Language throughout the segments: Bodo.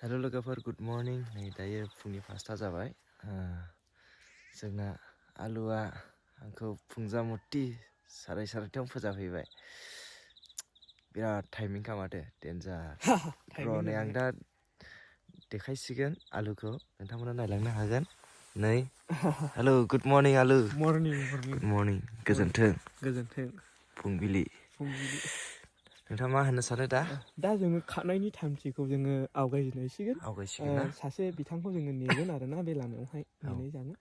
Hello Lwgwfwr, good morning. नै दायो फुंनि 5टा जाबाय. जोंना आलुआ आंखौ फुंजा मुट्टि सारायथायाव फोजाफैबाय. बिराद टाइमिं खामादो डेन्जार. र' नै आं दा देखायसिगोन आलुखौ. नोंथांमोना नायलांनो हागोन. नै हेलो गुड मर्निं आलु. Good morning. गोजोन्थों. फुंबिलि. नोंथाङा मा होननो सानो दा? दा जोङो खारनायनि टाइमखौ जोङो आवगायसिगोन ना? सासे बिथांखौ जोङो नेगोन आरोना बे लामायावहाय नेनाय जागोन.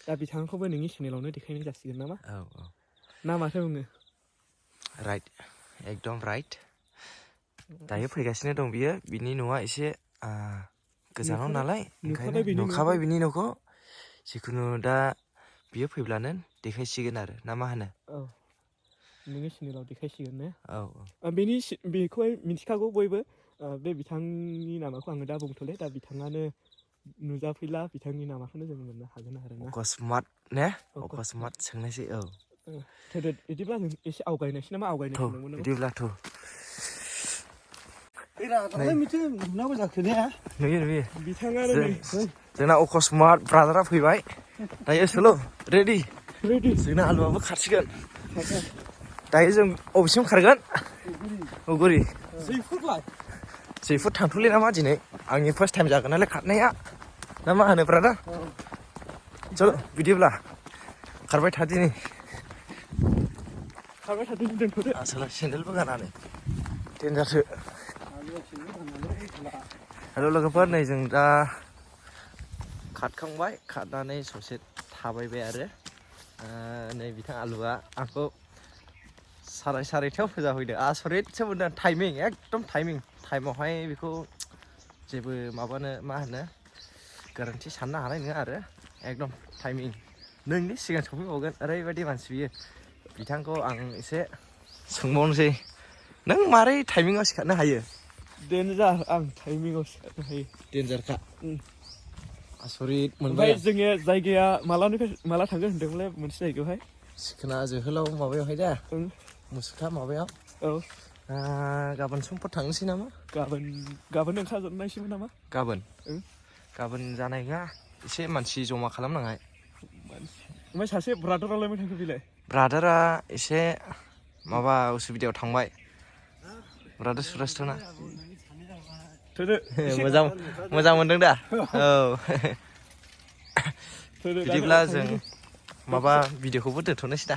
दा बिथांखौबो नोंनि चेनेलावनो देखायनाय जासिगोन नामा? ना माथो बुङो? राइट, एकदम राइट. दायो फैगासिनो दं बियो. बिनि न'आ एसे गोजानाव नालाय ओंखायनो नुखाबाय बिनि न'खौ. जिखुनु दा बियो फैब्लानो देखायसिगोन आरो ना मा होनो? नोंनि चेनेलाव देखायसिगोन ने? बेखौहाय मिथिखागौ बयबो. बे बिथांनि नामखौ आङो दा बुंथ'ले. दा बिथाङानो नुजाफैला बिथांनि नामखौनो जों मोननो हागोन आरोना. अकस्मात ने? अकस्मात सोंनायसै. बिदिब्ला जों एसे आवगायनायसै नामा? आवगायनो सानदोंमोन नामा? बिदिब्लाथ' नुयो. बिथाङानो जोंना अकस्मात ब्रादारा फैबाय. दायो सोलो रेडि. जोंना आलुआबो खारसिगोन. दायो जों अबेसिम खारगोन? उगुरि. 10 फुट थांथ'ले नामा दिनै? आंनि फार्स्ट टाइम जागोन नालाय खारनाया. ना मा होनो ब्रादार? चलो बिदिब्ला खारबाय था दिनै. आसोला सेन्देलबो गानानै देन्जारसो. हेल' लोगोफोर, नै जों दा खारखांबाय. खारनानै ससे थाबायबाय आरो नै बिथां आलुआ आंखौ सारायथायाव फोजाफैदो. आसरितसो मोनदों. टाइमिं, एकदम टाइमावहाय बेखौ जेबो माबानो मा होनो गोरोन्थि साननो हानाय नङा आरो. एकदम टाइमिं. नोंनि सिगां सफैबावगोन. ओरैबायदि मानसि बियो. बिथांखौ आं एसे सोंबावनोसै, नों मारै टाइमिंआव सिखारनो हायो? डेन्जार, आं टाइमिंआव सिखारनो हायो. डेन्जारखा. आसरित मोनबाय. ओमफ्राय जोङो जायगाया माला थांगोन होनदोंमोनलाय मोनसे जायगायावहाय? सिखोना जोहोलाव माबायावहाय दा मुसुखा माबायाव. गाबोन समफोर थांनोसै नामा? गाबोन ओंखारजोबनायसैमोन नामा? गाबोन जानाय नङा. एसे मानसि जमा खालामनाङा. ओमफ्राय सासे ब्रादारालाय मा थांखो बेलाय? ब्रादारा एसे माबा उसुबिदायाव थांबाय. ब्रादार सुरेस्टना. मोजां मोनदों दा? बिदिब्ला जों माबा भिडिअखौबो दोनथ'नोसै दा?